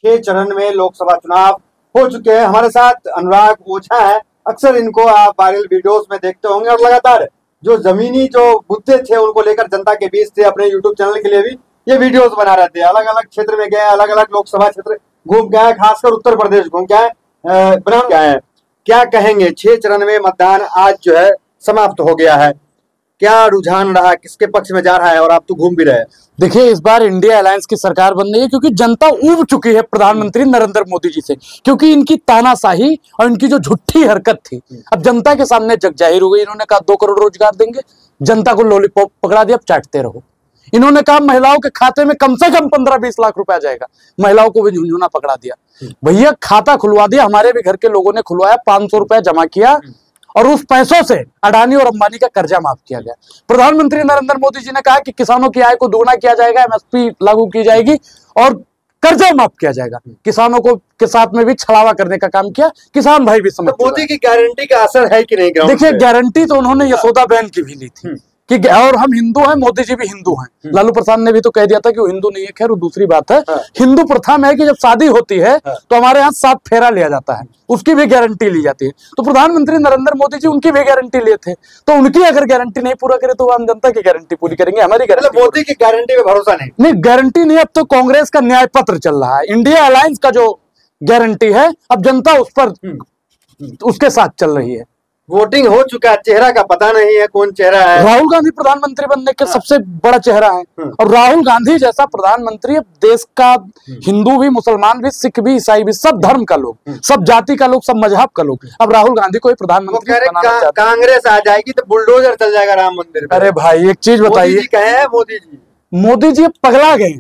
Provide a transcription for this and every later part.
6 चरण में लोकसभा चुनाव हो चुके हैं। हमारे साथ अनुराग ओझा है। अक्सर इनको आप वायरल वीडियोस में देखते होंगे और लगातार जो जमीनी जो मुद्दे थे उनको लेकर जनता के बीच थे, अपने यूट्यूब चैनल के लिए भी ये वीडियोस बना रहे थे। अलग अलग क्षेत्र में गए, अलग अलग लोकसभा क्षेत्र घूम गए, खासकर उत्तर प्रदेश घूम गए, बना गए हैं। क्या कहेंगे, 6 चरण में मतदान आज जो है समाप्त हो गया है, क्या रुझान रहा, किसके पक्ष में जा रहा है? और आप तो घूम भी रहे हैं। देखिए, इस बार इंडिया अलायंस की सरकार बन रही है क्योंकि जनता ऊब चुकी है प्रधानमंत्री नरेंद्र मोदी जी से, क्योंकि इनकी तानाशाही और इनकी जो झूठी हरकत थी अब जनता के सामने जग जाहिर हो गई। इन्होंने कहा 2 करोड़ रोजगार देंगे, जनता को लॉलीपॉप पकड़ा दिया, अब चाटते रहो। इन्होंने कहा महिलाओं के खाते में कम से कम 15-20 लाख रुपया जाएगा, महिलाओं को भी झुंझुना पकड़ा दिया। भैया खाता खुलवा दिया, हमारे भी घर के लोगों ने खुलवाया, 500 रुपया जमा किया और उस पैसों से अडानी और अंबानी का कर्जा माफ किया गया। प्रधानमंत्री नरेंद्र मोदी जी ने कहा कि किसानों की आय को दोगुना किया जाएगा, एमएसपी लागू की जाएगी और कर्जा माफ किया जाएगा। किसानों को के साथ में भी छलावा करने का काम किया, किसान भाई भी समझ। मोदी की गारंटी का असर है कि नहीं? देखिए, गारंटी तो उन्होंने यशोदा बहन की भी ली थी कि और हम हिंदू हैं, मोदी जी भी हिंदू हैं। लालू प्रसाद ने भी तो कह दिया था कि वो हिंदू नहीं है। खैर वो दूसरी बात है। हिंदू प्रथा में है कि जब शादी होती है तो हमारे यहाँ 7 फेरा लिया जाता है, उसकी भी गारंटी ली जाती है। तो प्रधानमंत्री नरेंद्र मोदी जी उनकी भी गारंटी लिए थे, तो उनकी अगर गारंटी नहीं पूरा करे तो आम जनता की गारंटी पूरी करेंगे, हमारी गारंटी। मोदी की गारंटी पे भरोसा नहीं गारंटी नहीं। अब तो कांग्रेस का न्याय पत्र चल रहा है, इंडिया अलायंस का जो गारंटी है अब जनता उस पर उसके साथ चल रही है। वोटिंग हो चुका है, चेहरा का पता नहीं है कौन चेहरा है। राहुल गांधी प्रधानमंत्री बनने के सबसे बड़ा चेहरा है और राहुल गांधी जैसा प्रधानमंत्री अब देश का हिंदू भी, मुसलमान भी, सिख भी, ईसाई भी, सब धर्म का लोग, सब जाति का लोग, सब मजहब का लोग अब राहुल गांधी को ही प्रधानमंत्री बनाना चाहते हैं। कांग्रेस आ जाएगी तो बुलडोजर चल जाएगा राम मंदिर पे। अरे भाई एक चीज बताइए, मोदी जी पगला गए,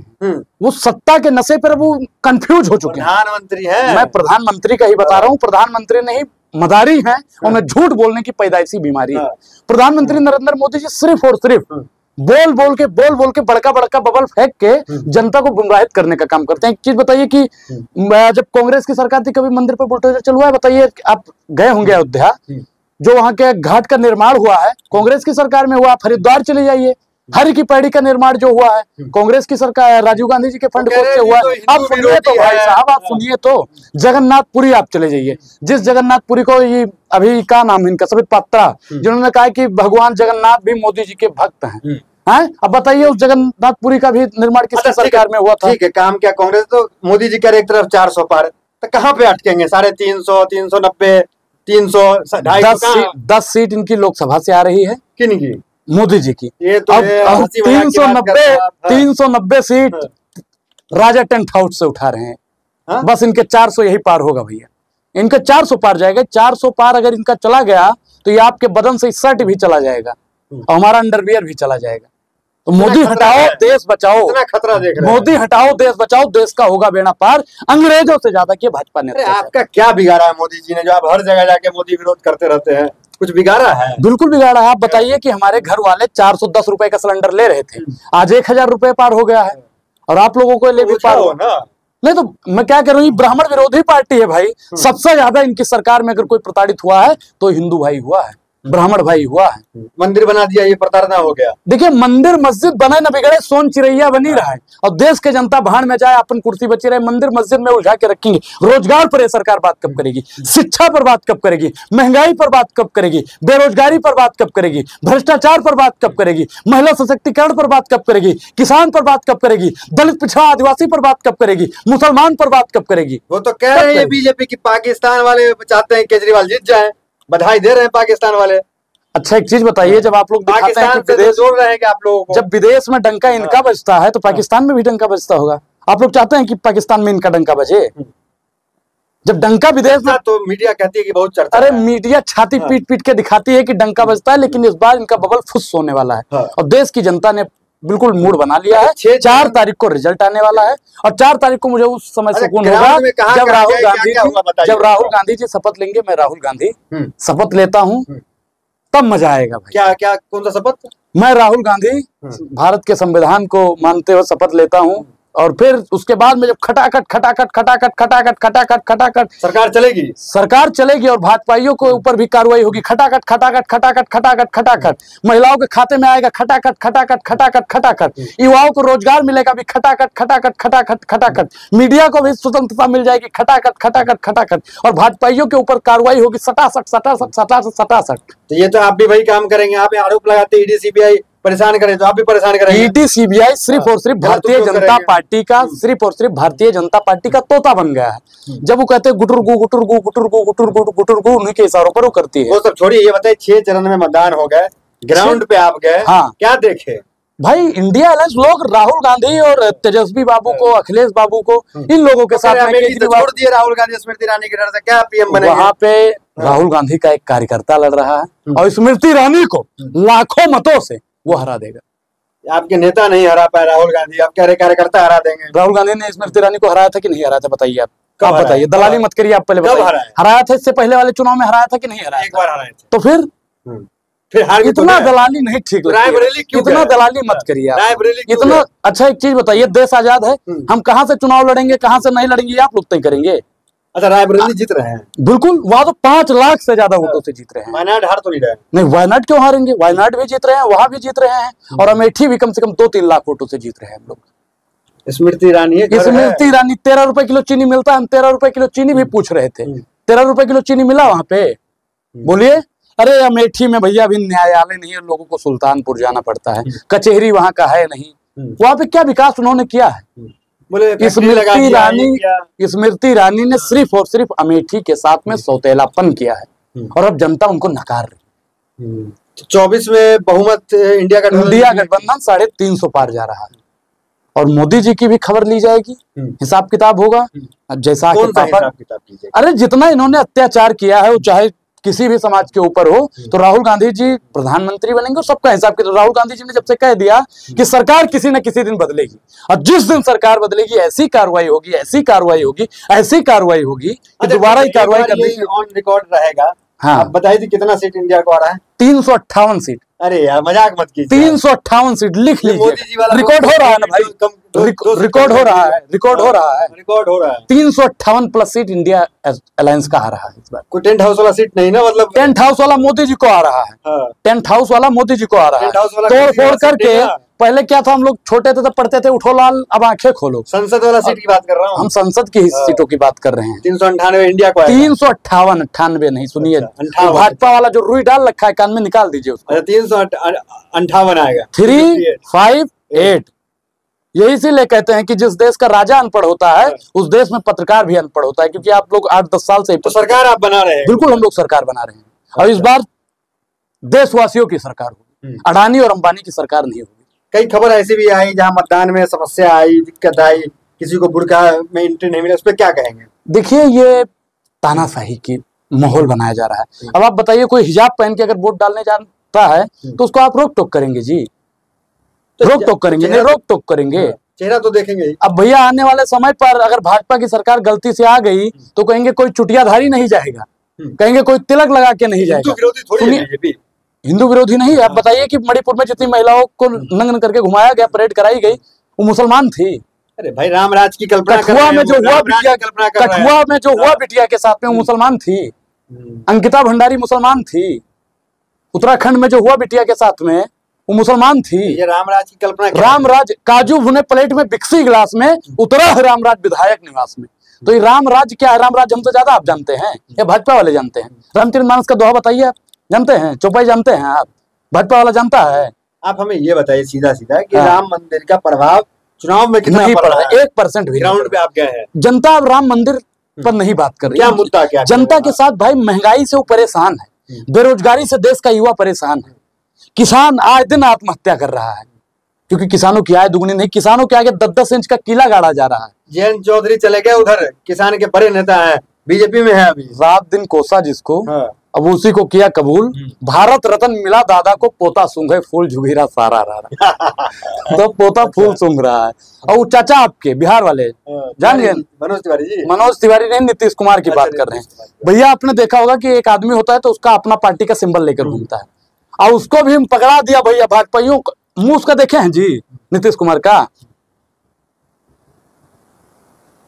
वो सत्ता के नशे पर वो कंफ्यूज हो चुके हैं। प्रधानमंत्री है, मैं प्रधानमंत्री का ही बता रहा हूँ, प्रधानमंत्री नहीं मदारी हैं, उन्हें झूठ बोलने की पैदाइशी बीमारी है। प्रधानमंत्री नरेंद्र मोदी जी सिर्फ और सिर्फ बोल बोल के बड़का बड़का बबल फेंक के जनता को गुमराहित करने का काम करते हैं। एक चीज बताइए कि जब कांग्रेस की सरकार थी कभी मंदिर पर बुलडोजर चलुआ है? बताइए, आप गए होंगे अयोध्या, जो वहां के घाट का निर्माण हुआ है कांग्रेस की सरकार में हुआ। हरिद्वार चले जाइए, हरि की पैड़ी का निर्माण जो हुआ है कांग्रेस की सरकार, राजीव गांधी जी के फंड से हुआ है। आप सुनिए तो भाई साहब, आप सुनिए तो, जगन्नाथपुरी आप चले जाइए, जिस जगन्नाथपुरी को ये अभी क्या नाम है इनका, सभी पात्रा, जिन्होंने कहा कि भगवान जगन्नाथ भी मोदी जी के भक्त हैं। अब बताइए उस जगन्नाथपुरी का भी निर्माण किसकी सरकार में हुआ था? ठीक है, काम क्या कांग्रेस तो मोदी जी कह एक तरफ 400 पार, तो कहाँ पे अटकेंगे? 350, 390, 300, 10 सीट इनकी लोकसभा से आ रही है। किन की? मोदी जी की। ये तो 390 सीट राजा टेंट हाउस से उठा रहे हैं। बस इनके 400 यही पार होगा भैया, इनका 400 पार जाएगा। 400 पार अगर इनका चला गया तो ये आपके बदन से शर्ट भी चला जाएगा और हमारा अंडरवियर भी चला जाएगा। तो मोदी हटाओ देश बचाओ, खतरा देख रहे हैं। मोदी हटाओ देश बचाओ, देश का होगा बेड़ा पार, अंग्रेजों से ज्यादा कि भाजपा ने। आपका क्या बिगाड़ा है मोदी जी ने, जो आप हर जगह जाके मोदी विरोध करते रहते हैं? कुछ बिगाड़ा है? बिल्कुल बिगाड़ा है। आप बताइए कि हमारे घर वाले 410 रुपए का सिलेंडर ले रहे थे, आज 1000 रुपए पार हो गया है और आप लोगों को ले भी पार हो ना। नहीं तो मैं क्या कह रहा हूँ, ब्राह्मण विरोधी पार्टी है भाई। सबसे ज्यादा इनकी सरकार में अगर कोई प्रताड़ित हुआ है तो हिंदू भाई हुआ है, ब्राह्मण भाई हुआ है। मंदिर बना दिया, ये प्रताड़ना हो गया। देखिए, मंदिर मस्जिद बने न बिगड़े, सोन चिरैया बनी रहा है और देश के जनता भाड़ में जाए, अपन कुर्सी बची रहे, मंदिर मस्जिद में उलझा के रखेंगे। रोजगार पर ये सरकार बात कब करेगी? शिक्षा पर बात कब करेगी? महंगाई पर बात कब करेगी? बेरोजगारी पर बात कब करेगी? भ्रष्टाचार पर बात कब करेगी? महिला सशक्तिकरण पर बात कब करेगी? किसान पर बात कब करेगी? दलित पिछड़ा आदिवासी पर बात कब करेगी? मुसलमान पर बात कब करेगी? वो तो कह रहे हैं बीजेपी की पाकिस्तान वाले चाहते हैं केजरीवाल जीत जाए, बधाई दे रहे हैं पाकिस्तान वाले। अच्छा एक चीज बताइए, जब आप लोग दिखाते हैं कि विदेश जोड़ रहे हैं कि आप लोगों को, जब विदेश में डंका इनका बजता है तो पाकिस्तान में भी डंका बजता होगा। आप लोग चाहते हैं कि पाकिस्तान में इनका डंका बजे? जब डंका विदेश में, तो मीडिया कहती है कि बहुत चर्चा। अरे मीडिया छाती पीट पीट के दिखाती है कि डंका बजता है, लेकिन इस बार इनका बबल फुस होने वाला है और देश की जनता ने बिल्कुल मूड बना लिया है। 4 तारीख को रिजल्ट आने वाला है और 4 तारीख को मुझे उस समय सुकून होगा जब राहुल गांधी जी शपथ लेंगे। मैं राहुल गांधी शपथ लेता हूँ, तब मजा आएगा भाई। क्या कौन सा शपथ? मैं राहुल गांधी भारत के संविधान को मानते हुए शपथ लेता हूँ और फिर उसके बाद में जब खटाखट सरकार चलेगी और भाजपाइयों के ऊपर भी कार्रवाई होगी, खटाखट महिलाओं के खाते में आएगा, खटाखट युवाओं को रोजगार मिलेगा भी, खटाखट मीडिया को भी स्वतंत्रता मिल जाएगी, खटाखट और भाजपाइयों के ऊपर कार्रवाई होगी, सटासट। तो ये तो आप भी वही काम करेंगे, आप आरोप लगाते ईडी सीबीआई परेशान करें तो आप भी परेशान करेंगे। ईडी सीबीआई सिर्फ और सिर्फ भारतीय जनता पार्टी का, सिर्फ और सिर्फ भारतीय जनता पार्टी का तोता बन गया है। जब वो कहते हैं गुटुरगु उन्हीं के इशारों पर वो करती है। वो सब छोड़िए, ये बताइए 6 चरण में मतदान हो गए, ग्राउंड पे आप गए, हाँ क्या देखे? भाई इंडिया अलायंस लोग राहुल गांधी और तेजस्वी बाबू को, अखिलेश बाबू को, इन लोगों के साथ में छोड़ दिए राहुल गांधी स्मृति ईरानी के डर से, क्या पीएम बनेंगे? वहां पे राहुल गांधी का एक कार्यकर्ता लड़ रहा है और स्मृति ईरानी को लाखों मतों से वो हरा देगा। आपके नेता नहीं हरा पाए राहुल गांधी, आप कह रहे कार्यकर्ता हरा देंगे? राहुल गांधी ने स्मृति ईरानी को हराया था कि नहीं हराया था, बताइए आप बताइए, दलाली मत करिए, आप पहले बताइए। हराया था इससे पहले वाले चुनाव में हराया था कि नहीं हराया? एक बार हराया था। तो फिर इतना दलाली नहीं ठीक लगती, इतना दलाली मत करिए आप। इतना अच्छा एक चीज बताइए, देश आजाद है, हम कहाँ से चुनाव लड़ेंगे, कहाँ से नहीं लड़ेंगे, आप लोग तय करेंगे। अच्छा, रायबरेली जीत रहे हैं? बिल्कुल, वहां तो 5 लाख से ज्यादा वोटों से जीत रहे हैं। वायनाड हार तो नहीं रहे? नहीं, वायनाड क्यों हारेंगे, वायनाड भी जीत रहे हैं, वहां भी जीत रहे हैं, और अमेठी भी कम से कम 2-3 लाख वोटों से जीत रहे हैं हम लोग। स्मृति ईरानी 13 रुपए किलो चीनी मिलता है, हम 13 रुपए किलो चीनी भी पूछ रहे थे, 13 रुपए किलो चीनी मिला वहां पे? बोलिए। अरे अमेठी में भैया अभी न्यायालय नहीं है, लोगों को सुल्तानपुर जाना पड़ता है, कचहरी वहां का है नहीं, वहां पे क्या विकास उन्होंने किया है? स्मृति ईरानी ने सिर्फ और सिर्फ अमेठी के साथ में सौतेलापन किया है, और अब जनता उनको नकार रही। 24 में बहुमत इंडिया गठबंधन 350 पार जा रहा है, और मोदी जी की भी खबर ली जाएगी, हिसाब किताब होगा जैसा अरे जितना इन्होंने अत्याचार किया है, वो चाहे किसी भी समाज के ऊपर हो, तो राहुल गांधी जी प्रधानमंत्री बनेंगे और सबका हिसाब किताब। राहुल गांधी जी ने जब से कह दिया कि सरकार किसी न किसी दिन बदलेगी, और जिस दिन सरकार बदलेगी ऐसी कार्रवाई होगी, ऐसी कार्रवाई होगी, ऐसी कार्रवाई होगी कि दोबारा ही कार्रवाई करने की ऑन रिकॉर्ड रहेगा। हाँ, बताइए कितना सीट इंडिया को आ रहा है? 358 सीट। अरे यार मजाक मत कीजिए, 358 सीट लिख लीजिए, रिकॉर्ड हो रहा है ना भाई, रिकॉर्ड हो रहा है, रिकॉर्ड हो रहा है, रिकॉर्ड हो रहा है। 358 प्लस सीट इंडिया अलायंस का आ रहा है इस बार। कोई टेंट हाउस वाला सीट नहीं ना, मतलब टेंट हाउस वाला मोदी जी को आ रहा है, टेंट हाउस वाला मोदी जी को आ रहा है, तोड़ फोड़ करके। पहले क्या था, हम लोग छोटे थे तब पढ़ते थे उठो लाल अब आंखें खोलो। संसद वाला सीट की बात कर रहा हूँ, हम संसद की सीटों की बात कर रहे हैं। 398 इंडिया को, 358 नहीं, सुनिए भाजपा वाला जो रुई डाल रखा है कान में निकाल दीजिए उसको। 358 आएगा, 358। यही इसीलिए कहते हैं कि जिस देश का राजा अनपढ़ होता है उस देश में पत्रकार भी अनपढ़ होता है, क्योंकि आप लोग 8-10 साल से तो सरकार आप बना रहे हैं। बिल्कुल, हम लोग सरकार बना रहे हैं, और इस बार देशवासियों की सरकार होगी, अडानी और अंबानी की सरकार नहीं होगी। कई खबर ऐसी भी आई जहां मतदान में समस्या आई, दिक्कत आई, किसी को बुर्का में एंट्री नहीं मिला, उस पर क्या कहेंगे? देखिए, ये तानाशाही की माहौल बनाया जा रहा है। अब आप बताइए, कोई हिजाब पहन के अगर वोट डालने जाता है तो उसको आप रोक टोक करेंगे जी? रोक टोक करेंगे? नहीं रोक टोक करेंगे, चेहरा तो देखेंगे। अब भैया आने वाले समय पर अगर भाजपा की सरकार गलती से आ गई तो कहेंगे कोई चुटियाधारी नहीं जाएगा, कहेंगे कोई तिलक लगा के नहीं जाएगा। हिंदू विरोधी नहीं है। आप बताइए कि मणिपुर में जितनी महिलाओं को नग्न करके घुमाया गया, परेड कराई गई, वो मुसलमान थी। अरे भाई रामराज की कल्पना कठुआ में जो हुआ बिटिया के साथ में वो मुसलमान थी। अंकिता भंडारी मुसलमान थी। उत्तराखंड में जो हुआ बिटिया के साथ में वो मुसलमान थी। ये रामराज की कल्पना, रामराज काजू भुने प्लेट में बिक्सी गिलास में उतरा है रामराज विधायक निवास में। तो ये रामराज क्या है? रामराज हमसे ज्यादा आप जानते हैं या भाजपा वाले जानते हैं? रामचरितमानस का दोहा बताइए, आप जानते हैं? चौपाई जानते हैं आप? भाजपा वाला जानता है? आप हमें ये बताइए सीधा सीधा कि राम मंदिर का प्रभाव चुनाव में कितना पड़ रहा है? 1% भी ग्राउंड पे आप गए हैं? जनता अब राम मंदिर पर नहीं बात कर रही। क्या मुद्दा क्या? जनता के साथ भाई महंगाई से वो परेशान है, बेरोजगारी से देश का युवा परेशान है, किसान आए दिन आत्महत्या कर रहा है क्योंकि किसानों की आय दुगनी नहीं, किसानों के आगे 10-10 इंच का किला गाड़ा जा रहा है। जयंत चौधरी चले गए उधर, किसान के बड़े नेता है, बीजेपी में है अभी। रात दिन कोसा जिसको, अब उसी को किया कबूल। भारत रत्न मिला दादा को, पोता सूंघे फूल झुगीरा सारा रहा। तो पोता फूल सूंघ रहा है। और चाचा आपके बिहार वाले जान गए, मनोज तिवारी जी। मनोज तिवारी नहीं, नीतीश कुमार की बात कर रहे हैं भैया। आपने देखा होगा कि एक आदमी होता है तो उसका अपना पार्टी का सिंबल लेकर घूमता है, और उसको भी हम पकड़ा दिया भैया भाजपाइयों। मुंह उसका देखे हैं जी नीतीश कुमार का?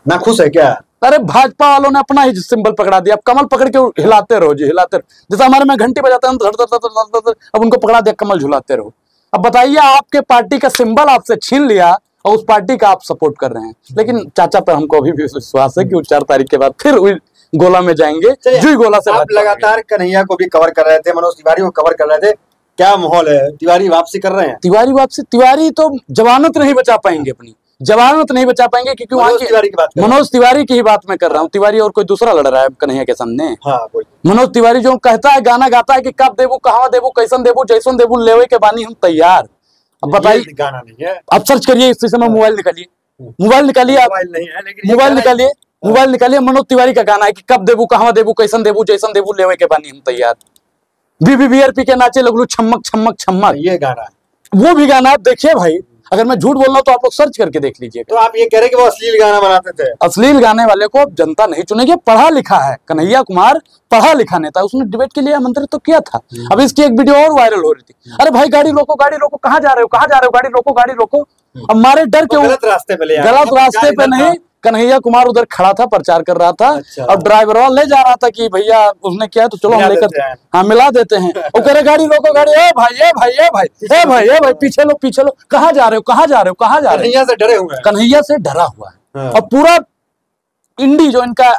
ना खुश है क्या? अरे भाजपा वालों ने अपना ही सिंबल पकड़ा दिया, अब कमल पकड़ के हिलाते रहो जी, हिलाते रहो। जैसे हमारे में घंटी बजाते हैं अब उनको पकड़ा दिया, कमल झुलाते रहो। अब बताइए, आपके पार्टी का सिंबल आपसे छीन लिया और उस पार्टी का आप सपोर्ट कर रहे हैं। लेकिन चाचा पर हमको अभी भी विश्वास है कि वो 4 तारीख के बाद फिर गोला में जाएंगे, जुई गोला से। आप लगातार कन्हैया को भी कवर कर रहे थे, मनोज तिवारी को कवर कर रहे थे, क्या माहौल है? तिवारी वापसी कर रहे हैं? तिवारी वापसी, तिवारी तो जमानत नहीं बचा पाएंगे, अपनी जमानत नहीं बचा पाएंगे, क्योंकि वहां की मनोज तिवारी की ही बात मैं कर रहा हूँ। तिवारी और कोई दूसरा लड़ रहा है कन्हैया के सामने? हाँ, मनोज तिवारी जो कहता है, गाना गाता है कि कब देबू, कहाँ देबू, कैसन देबू, जैसन देबू, लेवे के बानी हम तैयार। अब बताइए, गाना नहीं है। अब सर्च करिए, इस समय मोबाइल निकालिए, मोबाइल निकालिए, आप मोबाइल निकालिए, मोबाइल निकालिए। मनोज तिवारी का गाना है कि कब देबू, कहाँ देबू, कैसन देबू, जैसन देबू, लेवे के बानी हम तैयार। बीबीबीआरपी के नाचे लगलू छमक छमक छमक, ये गाना, वो भी गाना आप देखिए भाई। अगर मैं झूठ बोल रहा हूं तो आप लोग सर्च करके देख लीजिए। तो आप ये कह रहे कि वो अश्लील गाना बनाते थे? अश्लील गाने वाले को जनता नहीं चुनेगी, पढ़ा लिखा है कन्हैया कुमार, पढ़ा लिखा नेता। उसने डिबेट के लिए आमंत्रित तो किया था। अब इसकी एक वीडियो और वायरल हो रही थी, अरे भाई गाड़ी रोको, गाड़ी रोको, कहाँ जा रहे हो, कहाँ जा रहे हो, गाड़ी रोको, गाड़ी रोको। अब मारे डर के, गलत रास्ते पे ले, गलत रास्ते पे नहीं, कन्हैया कुमार उधर खड़ा था, प्रचार कर रहा था। अच्छा। और ड्राइवर वाला ले जा रहा था कि भैया उसने किया तो चलो हम लेकर, हाँ मिला देते हैं। वो कह रहे गाड़ी रोको, गाड़ी, ए भाई, ए भाई, ए भाई, ए भाई, ए भाई, पीछे लो, पीछे लो, कहाँ जा रहे हो, कहाँ जा रहे हो, कहाँ जा रहे हो? कन्हैया से डरे हुए हैं, कन्हैया से डरा हुआ है। हाँ। और पूरा इंडी जो इनका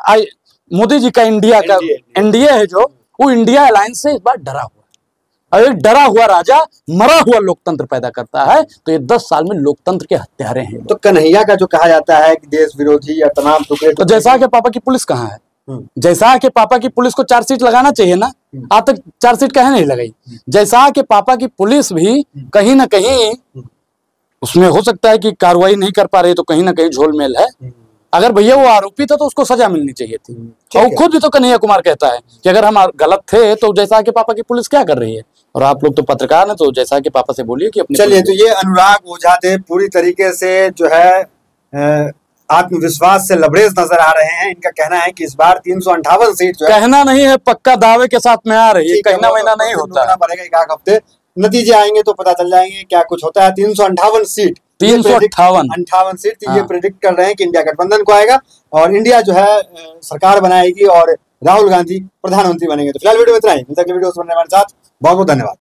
मोदी जी का इंडिया का एनडीए है, जो वो इंडिया अलायंस से इस बार डरा हुआ। और एक डरा हुआ राजा मरा हुआ लोकतंत्र पैदा करता है, तो ये 10 साल में लोकतंत्र के हत्यारे हैं। तो कन्हैया का जो कहा जाता है कि देश विरोधी या तमाम टुकड़े, तो जैसा के पापा की पुलिस कहाँ है? जैसा के पापा की पुलिस को चार्जशीट लगाना चाहिए ना, आज तक चार्जशीट कहीं नहीं लगाई। जैसा के पापा की पुलिस भी कहीं ना कहीं उसमें हो सकता है कि कार्रवाई नहीं कर पा रही, तो कहीं ना कहीं झोलमेल है। अगर भैया वो आरोपी था तो उसको सजा मिलनी चाहिए थी। और खुद भी तो कन्हैया कुमार कहता है कि अगर हम गलत थे तो जैसा के पापा की पुलिस क्या कर रही है? और आप लोग तो पत्रकार हैं, तो जैसा के पापा से बोलिए कि अपने। चलिए, तो ये अनुराग ओझा थे, पूरी तरीके से जो है आत्मविश्वास से लबरेज नजर आ रहे हैं। इनका कहना है कि इस बार 358 सीट जो है, कहना नहीं है, पक्का दावे के साथ में आ रही है, कहना महीना नहीं होता, पड़ेगा एक आध हफ्ते, नतीजे आएंगे तो पता चल जाएंगे क्या कुछ होता है। 358 सीट, 358 सीट ये प्रेडिक्ट कर रहे हैं कि इंडिया गठबंधन को आएगा और इंडिया जो है सरकार बनाएगी और राहुल गांधी प्रधानमंत्री बनेंगे। तो फिलहाल वीडियो में इतना ही, वीडियो बनने वाले साथ बहुत बहुत धन्यवाद।